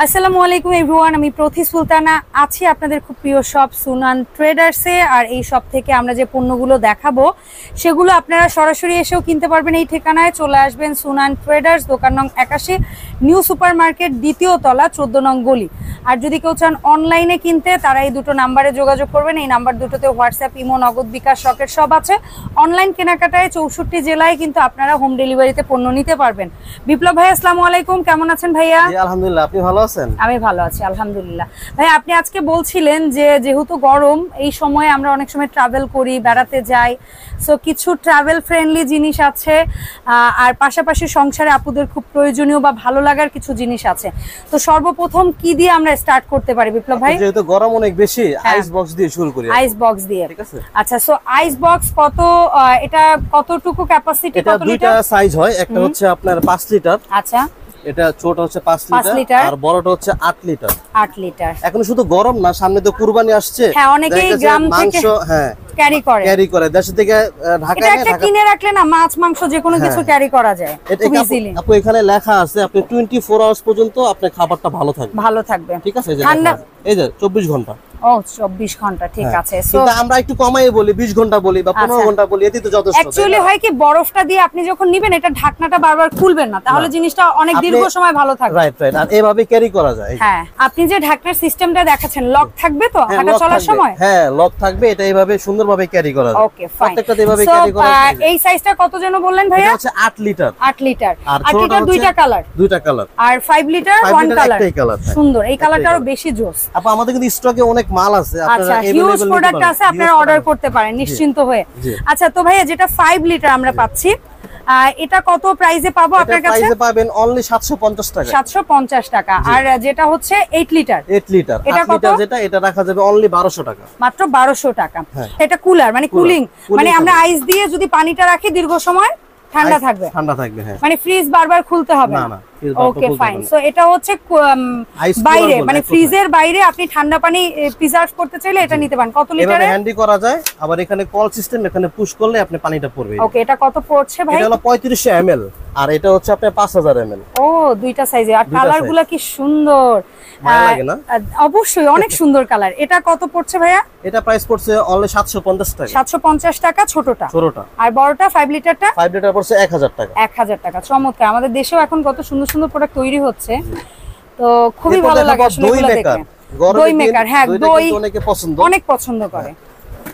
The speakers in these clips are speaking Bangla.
আসসালামু আলাইকুম এভরিওয়ান, আমি প্রথি সুলতানা আছি আপনাদের খুব প্রিয় শপ সুনান ট্রেডার্সে। আর এই শপ থেকে আমরা যে পণ্যগুলো দেখাবো সেগুলো আপনারা সরাসরি এসেও কিনতে পারবেন। এই ঠিকানায় চলে আসবেন সুনান ট্রেডার্স, দোকান নং 81, নিউ সুপার মার্কেট, দ্বিতীয় তলা, 14 নং গলি। আর যদি কেউ চান অনলাইনে কিনতে, তারা এই দুটো নাম্বারে যোগাযোগ করবেন। এই নাম্বার দুটোতে হোয়াটসঅ্যাপ, ইমো, নগদ, বিকাশ, রকেট সব আছে। অনলাইন কেনাকাটায় 64 জেলায় কিন্তু আপনারা হোম ডেলিভারিতে পণ্য নিতে পারবেন। বিপ্লব ভাই, আসসালামু আলাইকুম, কেমন আছেন ভাইয়া? জি আলহামদুলিল্লাহ, আপনি ভালো আছেন? আমি ভালো আছি আলহামদুলিল্লাহ। ভাই, আপনি আজকে বলছিলেন যে যেহেতু গরম, এই সময় আমরা অনেক সময় ট্রাভেল করি, বেড়াতে যাই, সো কিছু ট্রাভেল ফ্রেন্ডলি জিনিস আছে, আর পাশাপাশি সংসারে আপুদের খুব প্রয়োজনীয় বা ভালো লাগার কিছু জিনিস আছে। তো সর্বপ্রথম কি দিয়ে আমরা স্টার্ট করতে পারি বিপ্লব ভাই? যেহেতু গরম অনেক বেশি, আইস বক্স দিয়ে শুরু করি। আইস বক্স দিয়ে, ঠিক আছে। আচ্ছা, সো আইস বক্স কত, এটা কতটুকু ক্যাপাসিটি? এটা দুইটা সাইজ হয়, একটা হচ্ছে আপনার 5 লিটার। আচ্ছা, এটা ছোট হচ্ছে 5 লিটার আর বড়টা হচ্ছে 8 লিটার। 8 লিটার। এখন শুধু গরম না, সামনে তো কুরবানি আসছে। হ্যাঁ, অনেকেই গ্রাম থেকে ক্যারি করে দেশ থেকে ঢাকায়। এটা একটা কিনে রাখলে না, মাছ মাংস যে কোনো কিছু ক্যারি করা যায় খুব ইজিলি। আপু এখানে লেখা আছে আপনি 24 আওয়ার্স পর্যন্ত আপনার খাবারটা ভালো থাকবে, ঠিক আছে। এই যে 24 ঘন্টা। ও 24 ঘন্টা, ঠিক আছে। সো আমরা একটু কমাই বলি, 20 ঘন্টা বলি বা 15 ঘন্টা বলি, এতেই তো যথেষ্ট। অ্যাকচুয়ালি হয় কি, বরফটা দিয়ে আপনি যখন নিবেন, এটা ঢাকনাটা বারবার খুলবেন না, তাহলে জিনিসটা অনেক দীর্ঘ সময় ভালো থাকবে। রাইট। আর এভাবে ক্যারি করা যায়। হ্যাঁ, আপনি যে ঢাকনার সিস্টেমটা দেখাচ্ছেন, লক থাকবে তো হাঁটা চলার সময়? হ্যাঁ, লক থাকবে। এটা এইভাবে সুন্দরভাবে ক্যারি করা যায়। ওকে, ফাইন। প্রত্যেকটা এইভাবে ক্যারি করা যায়। এই সাইজটা কত যেন বললেন ভাইয়া? এটা হচ্ছে 8 লিটার। 8 লিটার। 8 লিটার দুইটা কালার। আর 5 লিটার ওয়ান কালার। সুন্দর, এই কালারটা আরো বেশি জোস। আপু আমাদের কিন্তু স্টকে অনেক মাল আছে, আপনারা হিউজ প্রোডাক্ট আছে, আপনারা অর্ডার করতে পারেন নিশ্চিন্ত হয়ে। আচ্ছা, তো ভাইয়া যেটা 5 লিটার আমরা পাচ্ছি, এটা কত প্রাইসে পাবো আপনার কাছে? প্রাইসে পাবেন অনলি 750 টাকা। 750 টাকা। আর যেটা হচ্ছে 8 লিটার, এটা কত? এটা রাখা যাবে অনলি 1200 টাকা, মাত্র 1200 টাকা। এটা কুলার, মানে কুলিং, মানে আমরা আইস দিয়ে যদি পানিটা রাখি দীর্ঘ সময় ঠান্ডা থাকবে। হ্যাঁ, মানে ফ্রিজ বারবার খুলতে হবে না। ওকে, ফাইন। সো এটা হচ্ছে বাইরে, মানে ফ্রিজের বাইরে আপনি ঠান্ডা পানি প্রিজার্ভ করতে চাইলে এটা নিতে পারেন। কত লিটারে? এভাবে হ্যান্ডি করা যায়। আবার এখানে কল সিস্টেম, এখানে পুশ করলে আপনি পানিটা পড়বে। ওকে, এটা কত পড়ছে ভাই? এটা হলো 3500 ml আর এটা হচ্ছে আপনার 5000 ml। ও, দুইটা সাইজে। আর কালারগুলো কি সুন্দর, ভালো লাগে না? অবশ্যই অনেক সুন্দর কালার। এটা কত পড়ছে ভাইয়া? এটা প্রাইস পড়ছে অনলি 750 টাকা। 750 টাকা ছোটটা। আর বড়টা 5 লিটারটা? 5 লিটার পড়ছে 1000 টাকা। 1000 টাকা। চমৎকার। আমাদের দেশেও এখন কত সুন্দর সুন্দর প্রোডাক্ট তৈরি হচ্ছে, তো খুবই ভালো লাগে আসলে এগুলো দেখে। দই মেকার, হ্যাঁ, দই অনেক পছন্দ করে।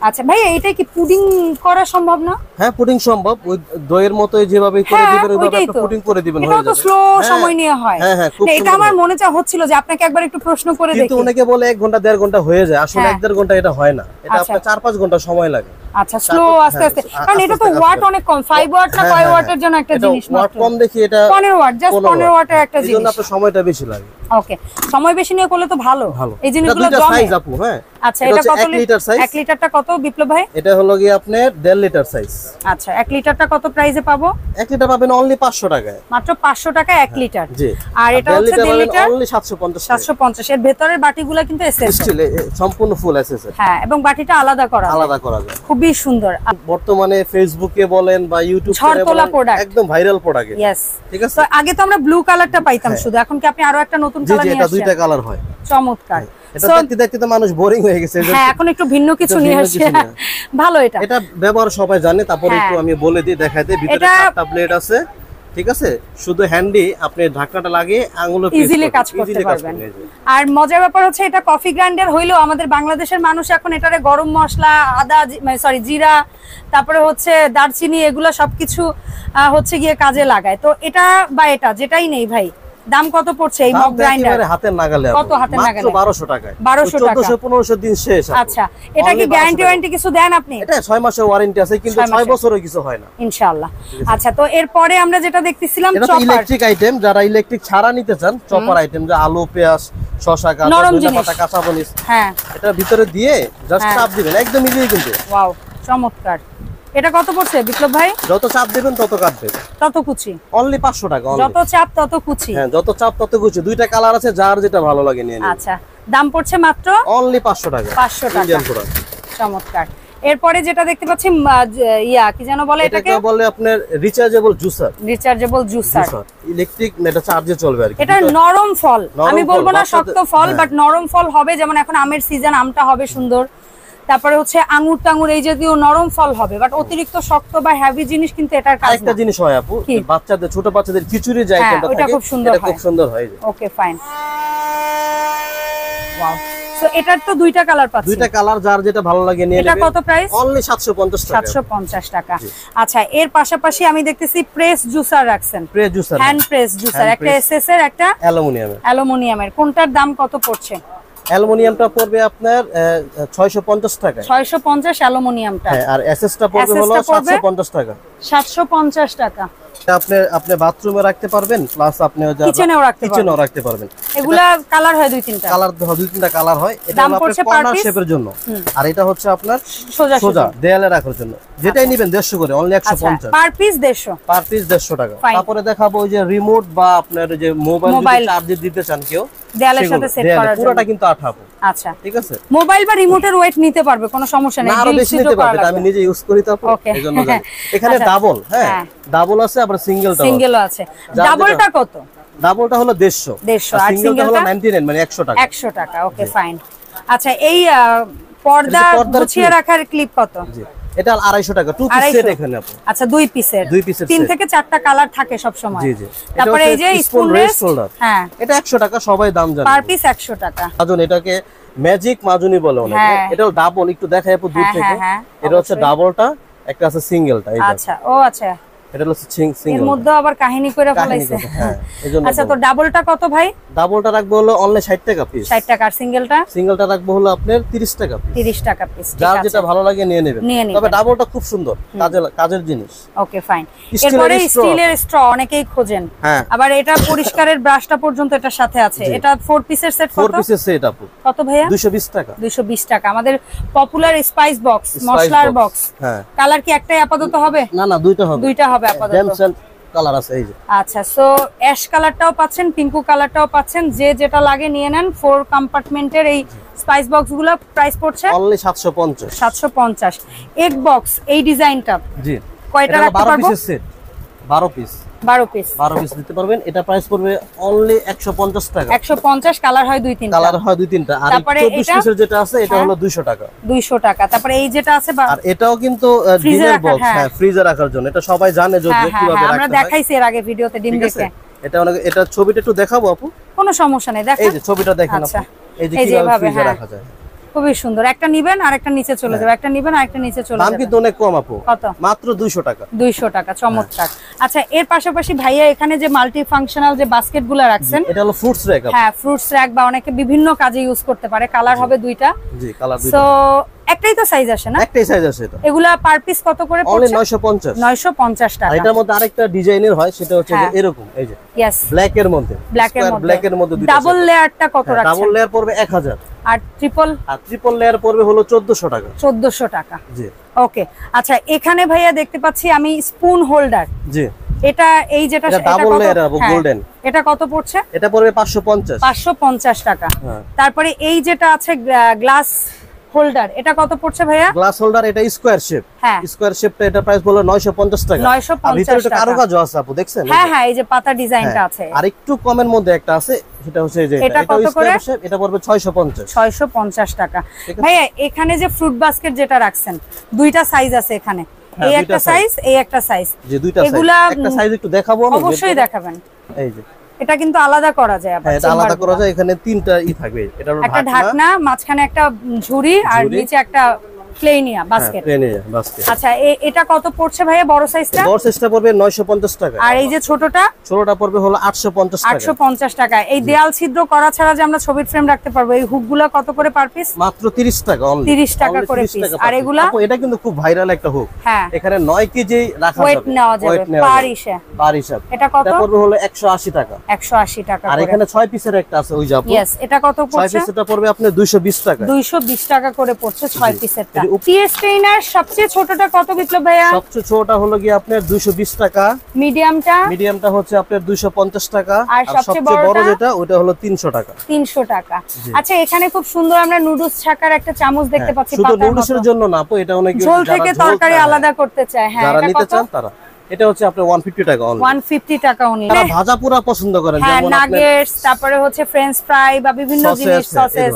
আচ্ছা ভাই, এটা কি পুডিং করা সম্ভব না? হ্যাঁ, পুডিং সম্ভব। ওই দইয়ের মতই যেভাবে করে দিবেন ওইভাবে আপনি পুডিং করে দিবেন, হয়ে যাবে। এটা তো স্লো সময় নিয়ে হয়। হ্যাঁ, এটা আমার মনে হচ্ছিল যে আপনাকে একবার একটু প্রশ্ন করে দেখি। কিন্তু অনেকে বলে 1 ঘন্টা 1.5 ঘন্টা হয়ে যায়, আসলে 1.5 ঘন্টা এটা হয় না। এটা আপনার 4-5 ঘন্টা সময় লাগে। আচ্ছা, স্লো, আস্তে আস্তে। কারণ এটা তো ওয়াট অনেক কম, 5 ওয়াট না কয় ওয়াটের জন্য একটা জিনিস মাত্র। ওয়াট কম দেখি, এটা 15 ওয়াট, জাস্ট 15 ওয়াটের একটা জিনিস। এজন্য আপনার সময়টা বেশি লাগে। ওকে, সময় বেশি নিয়ে করলে তো ভালো। এই জিনিসগুলো দুইটা সাইজ আপু। হ্যাঁ, আচ্ছা, এটা কত লিটার সাইজ? 1 লিটারটা কত বিপ্লব ভাই? এটা হলো কি আপনার 1.5 লিটার সাইজ। আচ্ছা, 1 লিটারটা কত প্রাইসে পাবো? 1 লিটার পাবেন অনলি 500 টাকায়, মাত্র 500 টাকা 1 লিটার। জি। আর এটা হচ্ছে 1.5 লিটার অনলি 750। 750। এর ভেতরের বাটিগুলো কিন্তু এসএস স্টিল, সম্পূর্ণ ফুল এসএস। হ্যাঁ, এবং বাটিটা আলাদা করা যায়। খুবই সুন্দর। বর্তমানে ফেসবুকে বলেন বা ইউটিউবে বলেন, একদম ভাইরাল প্রোডাক্ট। ইয়েস, ঠিক আছে। তো আগে তো আমরা ব্লু কালারটা পাইতাম শুধু, এখন কি আপনি আরো একটা নতুন কালার নিয়ে আসছেন? এটা দুইটা কালার হয়। চমৎকার। এটা দেখতে দেখতে তো মানুষ বোরিং হয়ে গেছে। হ্যাঁ, এখন একটু ভিন্ন কিছু নিয়ে আসছে। ভালো। এটা ব্যবহার সবাই জানে। তারপরে একটু আমি বলে দিই, দেখাইতে। ভিতরে 4টা ব্লেড আছে, ঠিক আছে। শুধু হ্যান্ডি আপনি ঢাকনাটা লাগিয়ে আঙুলে ইজিলি কাজ করতে পারবেন। আর মজার ব্যাপার হচ্ছে, এটা কফি গ্রাইন্ডার হইলেও আমাদের বাংলাদেশের মানুষ এখন এটারে গরম মশলা, আদা, জিরা, তারপরে হচ্ছে দারচিনি, এগুলো সবকিছু হচ্ছে গিয়ে কাজে লাগায়। তো এটা বা এটা যেটাই নেই ভাই, দাম কত পড়ছে এই মগ গ্রাইন্ডার? হাতের নাগালে। কত হাতের নাগালে? মাত্র 1200 টাকায়। 1200 টাকা। 1400-1500 দিন শেষ। আচ্ছা, এটা কি গ্যারান্টি ওয়ারেন্টি কিছু দেন আপনি? এটা 6 মাসের ওয়ারেন্টি আছে, কিন্তু 6 বছরও কিছু হয় না ইনশাআল্লাহ। আচ্ছা, তো এরপরে আমরা যেটা দেখতেছিলাম চপার, ইলেকট্রিক আইটেম। যারা ইলেকট্রিক ছাড়া নিতে চান, চপার আইটেম, যে আলু, পেঁয়াজ, শসা, গাজর, পাতা, কাঁচা মরিচ, হ্যাঁ, এটা ভিতরে দিয়ে জাস্ট চাপ দিবেন, একদম ইজি কিন্তু। ওয়াও, চমৎকার। এটা কত পড়ছে বিপ্লব ভাই? যত চাপ দিবেন তত কাটবে, তত কুচি। অনলি 500 টাকা। যত চাপ তত কুচি। হ্যাঁ, যত চাপ তত কুচি। দুইটা কালার আছে, যার যেটা ভালো লাগে নিয়ে নিন। আচ্ছা, দাম পড়ছে মাত্র অনলি 500 টাকা। 500 টাকা। চমৎকার। এরপরে যেটা দেখতে পাচ্ছি কি যেন বলে এটাকে বলে আপনার rechargeable juicer. Rechargeable juicer electric, এটা চার্জে চলবে আর কি। এটা নরম ফল, আমি বলবো না শক্ত ফল, বাট নরম ফল হবে, যেমন এখন আমের সিজন, আমটা হবে সুন্দর। তারপরে হচ্ছে আঙ্গুর টাঙ্গুর এই জাতীয় নরম ফল হবে, বাট অতিরিক্ত শক্ত বা হেভি জিনিস কিন্তু এটার কাজ না। একটা জিনিস হয় আপু, বাচ্চাদের, ছোট বাচ্চাদের খিচুড়ি যে আইটেমটা থাকে, এটা খুব সুন্দর হয়। Okay fine, wow. সো এটার তো দুইটা কালার পাচ্ছি, দুইটা কালার, যার যেটা ভালো লাগে নিয়ে নেবেন। এটা কত প্রাইস? অনলি 750 টাকা। 750 টাকা। আচ্ছা, এর পাশাপাশি আমি দেখতেছি প্রেস জুসার রাখছেন। Press juicer, hand press juicer, একটা এসএস এর, একটা অ্যালুমিনিয়ামের। কোনটার দাম কত পড়ছে? অ্যালুমিনিয়ামটা পড়বে আপনার 650 টাকা। 650 অ্যালুমিনিয়ামটা, আর এসএসটা পড়বে হলো 750 টাকা। 750 টাকা। আপনি বাথরুমে রাখতে পারবেন, প্লাস আপনি কিচেনেও রাখতে পারবেন। এগুলা কালার হয় দুই তিনটা কালার হয়। এটা হলো আপনার কর্নার শেপের জন্য, আর এটা হচ্ছে আপনার সোজা দেয়ালে রাখার জন্য। যেটাই নেবেন 150 করে, অনলি 150। পার পিস 150 টাকা। তারপরে দেখাবো ওই যে রিমোট বা আপনার যে মোবাইল চার্জে দিতে চান কেউ, দেয়ালের সাথে সেট করার জন্য, পুরোটা কিন্তু 8 আচ্ছা, ঠিক আছে। মোবাইল বা রিমোটের ওয়েট নিতে পারবে, কোনো সমস্যা নেই। আরো বেশি নিতে পারবে, আমি নিজে ইউজ করি তো, এইজন্য জানি। এখানে ডাবল, ডাবল আছে, আবার সিঙ্গেলও আছে। ডাবলটা কত? ডাবলটা হলো 150, আর সিঙ্গেলটা হলো 99, মানে 100 টাকা। 100 টাকা, ওকে ফাইন। আচ্ছা, এই পর্দা গুছিয়ে রাখার ক্লিপ কত? এটা 250 টাকা, 2 পিস সেট এখানে আপু। আচ্ছা, 2 পিসের 3 থেকে 4টা কালার থাকে সব সময়। জি জি। তারপরে এই যে স্পুন রেস্ট, হ্যাঁ, এটা 100 টাকা, সবাই দাম জানে। পার পিস 100 টাকা। আজন এটাকে ম্যাজিক মাজুনি বলে অনেকে। এটা ডাবল, একটু দেখাই আপু দূর থেকে। এটা হচ্ছে ডাবলটা, একটা আছে সিঙ্গেলটা। আচ্ছা, ও আচ্ছা, এটা হলো সিঙ্গেল। এর মধ্যে আবার কাহিনী করে ফলাইছে। হ্যাঁ, এজন্য। আচ্ছা, তো ডাবলটা কত ভাই? ডাবলটা রাখবো হলো অনলি 60 টাকা পিস। 60 টাকা। আর সিঙ্গেলটা রাখবো হলো আপনার 30 টাকা পিস। 30 টাকা পিস, যার যেটা ভালো লাগে নিয়ে নেবেন। তবে ডাবলটা খুব সুন্দর, কাজের জিনিস। Okay fine. এরপরে স্টিলের স্ট্র অনেকেই খোঁজেন, আবার এটা পরিষ্কারের ব্রাশটা পর্যন্ত এটার সাথে আছে। এটা 4 পিসের সেট। 4 পিসের সেট আপু কত ভাইয়া? 220 টাকা। 220 টাকা। আমাদের পপুলার স্পাইস বক্স, মশলার বক্স। হ্যাঁ, কালার কি একটাই আপাতত হবে? না না, দুইটা হবে। দুইটা হবে আপাতত। ডেমসেল কালার আছে এই যে। আচ্ছা, সো অ্যাশ কালারটাও পাচ্ছেন, পিঙ্কু কালারটাও পাচ্ছেন, যে যেটা লাগে নিয়ে নেন। 4 কম্পার্টমেন্টের এই স্পাইস বক্সগুলো প্রাইস পড়ছে অনলি 750। 750। এক বক্স এই ডিজাইনটা, জি, কয়টা রাখতে পারবো? 12 পিসের সেট, 12 পিস। 12 পিস দিতে পারবেন। এটা প্রাইস পড়বে অনলি 150 টাকা। 150। কালার হয় 2-3টা। আর 24 পিসের যেটা আছে এটা হলো 200 টাকা। 200 টাকা। তারপরে এই যেটা আছে, আর এটাও কিন্তু ডিমের বক্স, হ্যাঁ, ফ্রিজে রাখার জন্য। এটা সবাই জানে যে কিভাবে রাখতে হয়, আমরা দেখাইছি এর আগে ভিডিওতে ডিম দেখে। এটা ছবিটা একটু দেখাবো আপু? কোনো সমস্যা নেই, দেখেন। এই যে ছবিটা দেখেন আপু, এই যে কিভাবে ফ্রিজে রাখা যায়। খুবই সুন্দর। একটা নিবেন আর একটা নিচে চলে যাবে, একটা নিবেন আর একটা নিচে চলে যাবে। দাম কিন্তু অনেক কম আপু। কত? মাত্র 200 টাকা। 200 টাকা, চমৎকার। আচ্ছা, এর পাশাপাশি ভাইয়া এখানে যে মাল্টি ফাংশনাল যে বাস্কেটগুলো রাখছেন, এটা হলো ফ্রুটস র‍্যাক। হ্যাঁ, ফ্রুটস র‍্যাক, বা অনেকে বিভিন্ন কাজে ইউজ করতে পারে। কালার হবে দুইটা। জি, কালার দুইটা। সো একটাই তো সাইজ আসে না? একটাই সাইজ আসে। এটা এগুলা পার পিস কত করে পড়ছে? অনলি 950। 950 টাকা। এটার মধ্যে আরেকটা ডিজাইনের হয়, সেটা হচ্ছে যে এরকম, এই যে यस, ব্ল্যাক এর মধ্যে, ব্ল্যাকের মধ্যে দুইটা। ডাবল লেয়ারটা কত রাখছেন? ডাবল লেয়ার পড়বে 1000। আর ট্রিপল লেয়ার পড়বে হলো 1400 টাকা। 1400 টাকা, জি। ওকে। আচ্ছা, এখানে ভাইয়া দেখতে পাচ্ছি আমি স্পুন হোল্ডার। জি, এটা এই যেটা ডাবল লেয়ার গোল্ডেন, এটা কত পড়ছে? এটা পড়বে 550। 550 টাকা। তারপরে এই যেটা আছে গ্লাস হোল্ডার, এটা কত পড়ছে ভাইয়া? গ্লাস হোল্ডার, এটা স্কয়ার শেপ। স্কয়ার শেপটা, এটা প্রাইস বলো 950 টাকা। 950 ভিতরে তো কারুকাজ আছে আপু, দেখছেন? হ্যাঁ হ্যাঁ, এই যে পাতা ডিজাইনটা আছে। আর একটু কমের মধ্যে একটা আছে, সেটা হচ্ছে এই যে এটা কত করে? এটা পড়বে 650। 650 টাকা। ভাইয়া এখানে যে ফ্রুট বাস্কেট যেটা রাখছেন, দুইটা সাইজ আছে এখানে, এই একটা সাইজ, এই একটা সাইজ। জি, দুইটা সাইজ। এগুলা একটা সাইজ একটু দেখাবো আমি? অবশ্যই দেখাবেন। এই যে এটা কিন্তু আলাদা করা যায় আবার। এটা আলাদা করা যায়। এখানে তিনটা থাকবে, এটা হলো একটা ঢাকনা, মাঝখানে একটা ঝুড়ি, আর নিচে একটা প্লেনিয়া বাস্কেট। আচ্ছা, এটা কত পড়ছে ভাইয়া বড় সাইজটা? বড় সাইজটা পড়বে 950 টাকা। আর এই যে ছোটটা পড়বে হলো 850 টাকা। 850 টাকা। এই দেয়াল ছিদ্র করা ছাড়া যে আমরা ছবির ফ্রেম রাখতে পারবো, এই হুকগুলো কত করে পার পিস? মাত্র 30 টাকা অনলি। 30 টাকা করে পিস। আর এগুলা এটা কিন্তু খুব ভাইরাল একটা হুক। হ্যাঁ, এখানে 9 কেজি রাখা যাবে, ওয়েট নেওয়া যাবে পার হিসাব। এটা কত? এটা পড়বে হলো 180 টাকা। 180 টাকা। আর এখানে 6 পিসের একটা আছে, ওই যে আপু। यस, এটা কত পড়ছে? 6 পিসেরটা পড়বে আপনার 220 টাকা। 220 টাকা করে পড়ছে 6 পিসেরটা। টিয়ার স্ট্রেইনার সবচেয়ে ছোটটা কত বিপ্লব ভাইয়া? সবচেয়ে ছোটটা হলো কি আপনার 220 টাকা, মিডিয়ামটা হচ্ছে আপনার 250 টাকা, আর সবচেয়ে বড় যেটা ওটা হলো 300 টাকা। 300 টাকা। আচ্ছা, এখানে খুব সুন্দর আমরা নুডলস ছাকার একটা চামচ দেখতে পাচ্ছি। শুধু নুডলসের জন্য না আপু, এটা অনেক ঝোল থেকে তরকারি আলাদা করতে চায়। হ্যাঁ, যারা নিতে চান তারা, এটা হচ্ছে আপনার 150 টাকা অনলি। 150 টাকা অনলি। যারা ভাজা পোড়া পছন্দ করেন, যেমন নাগেটস, তারপরে হচ্ছে ফ্রেঞ্চ ফ্রাই বা বিভিন্ন জিনিস, সসেস,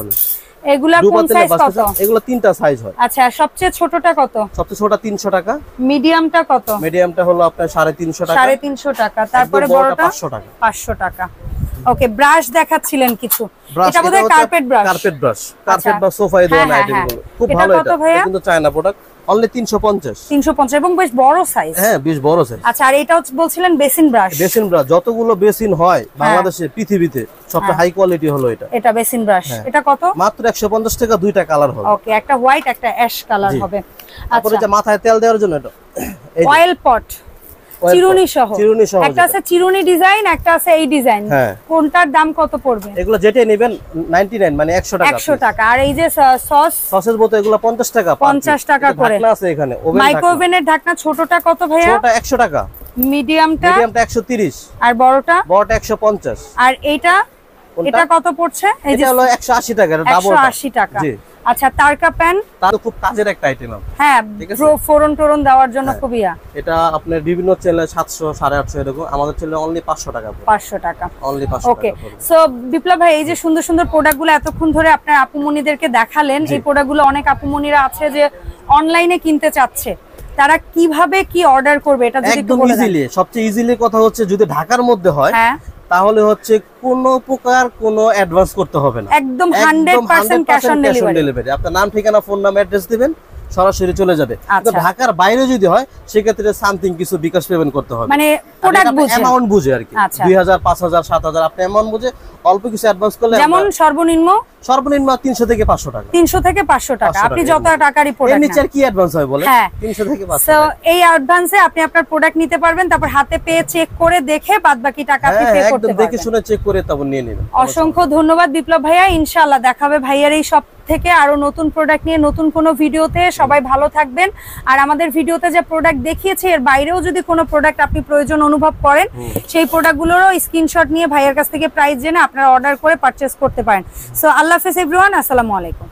এগুলা কোন সাইজ কত? এগুলা তিনটা সাইজ হয়। আচ্ছা, সবচেয়ে ছোটটা কত? সবচেয়ে ছোটটা 300 টাকা। মিডিয়ামটা কত? মিডিয়ামটা হলো আপনার 350 টাকা। 350 টাকা। তারপরে বড়টা 500 টাকা। 500 টাকা। ওকে, ব্রাশ দেখাচ্ছিলেন কিছু। এটা বোধহয় কার্পেট ব্রাশ। কার্পেট ব্রাশ বা সোফায় দেওয়া আইটেমগুলো খুব ভালো। এটা কিন্তু চায়না প্রোডাক্ট, অনলি 350। 350 এবং বেশ বড় সাইজ। হ্যাঁ, বেশ বড় সাইজ। আচ্ছা, আর এটা বলছিলেন বেসিন ব্রাশ। বেসিন ব্রাশ যতগুলো বেসিন হয় বাংলাদেশে, পৃথিবীতে সবচেয়ে হাই কোয়ালিটি হলো এটা। এটা বেসিন ব্রাশ। এটা কত? মাত্র 150 টাকা, দুইটা কালার হবে। ওকে, একটা হোয়াইট একটা অ্যাশ কালার হবে। তারপরে যে মাথায় তেল দেওয়ার জন্য এটা অয়েল পট, চিরুনি সহ। একটা আছে চিরুনি ডিজাইন, একটা আছে এই ডিজাইন। কোনটার দাম কত পড়বে? এগুলো যেটাই নেবেন 99 মানে 100 টাকা। 100 টাকা। আর এই যে সসের বোতল, এগুলো 50 টাকা। 50 টাকা করে। ঢাকনা আছে এখানে, মাইক্রোওভেনের ঢাকনা। ছোটটা কত ভাইয়া? ছোটটা 100 টাকা। মিডিয়ামটা 130। আর বড়টা? বড়টা 150। আর এটা কত পড়ছে? এটা হলো 180 টাকা। এটা ডাবলটা 180 টাকা। আচ্ছা, তারকা প্যান, তার খুব কাজের একটা আইটেম। হ্যাঁ, ফোড়ন টোরন দেওয়ার জন্য খুবই। এটা আপনার বিভিন্ন চ্যানেলে 700 850 এরকম, আমাদের চ্যানেলে অনলি 500 টাকা। 500 টাকা অনলি 500 টাকা। ওকে, সো বিপ্লব ভাই, এই যে সুন্দর সুন্দর প্রোডাক্টগুলো এতক্ষণ ধরে আপনার আপুমনিদেরকে দেখালেন, এই প্রোডাক্টগুলো অনেক আপুমনিরা আছে যে অনলাইনে কিনতে চাচ্ছে, তারা কিভাবে কি অর্ডার করবে এটা যদি একটু বলে দেন। ইজিলি, সবচেয়ে ইজিলি কথা হচ্ছে যদি ঢাকার মধ্যে হয় তাহলে হচ্ছে কোনো প্রকার কোনো অ্যাডভান্স করতে হবে না, একদম 100% ক্যাশ অন ডেলিভারি। আপনার নাম, ঠিকানা, ফোন নাম্বার, অ্যাড্রেস দিবেন, সরাসরি চলে যাবে। কিন্তু ঢাকার বাইরে যদি হয় সেক্ষেত্রে সামথিং কিছু বিকাশ পেমেন্ট করতে হবে, মানে প্রোডাক্ট বুঝে, অ্যামাউন্ট বুঝে আর কি। 2000 5000 7000 আপনি অ্যামাউন্ট বুঝে অল্প কিছু অ্যাডভান্স করলে, যেমন সর্বনিম্ন 300 থেকে 500 টাকা। 300 থেকে 500 টাকা। আপনি যত টাকারই প্রোডাক্ট, এর নিচে আর কি অ্যাডভান্স হয় বলে? 300 থেকে 500। সো এই অ্যাডভান্সে আপনি আপনার প্রোডাক্ট নিতে পারবেন, তারপর হাতে পেয়ে চেক করে দেখে বাদবাকি টাকা আপনি পে করতে পারবেন। দেখে শুনে চেক করে তারপর নিয়ে নেবেন। অসংখ্য ধন্যবাদ বিপ্লব ভাইয়া। ইনশাআল্লাহ দেখাবে ভাইয়ার এই সব থেকে আরো নতুন প্রোডাক্ট নিয়ে নতুন কোনো ভিডিওতে। সবাই ভালো থাকবেন। আর আমাদের ভিডিওতে যে প্রোডাক্ট দেখিয়েছে এর বাইরেও যদি কোনো প্রোডাক্ট আপনি প্রয়োজন অনুভব করেন, সেই প্রোডাক্টগুলোরও স্ক্রিনশট নিয়ে ভাইয়ার কাছ থেকে প্রাইস জেনে আপনারা অর্ডার করে পারচেজ করতে পারেন। সো আল্লাহ হাফেজ এভরিওয়ান, আসসালামু আলাইকুম।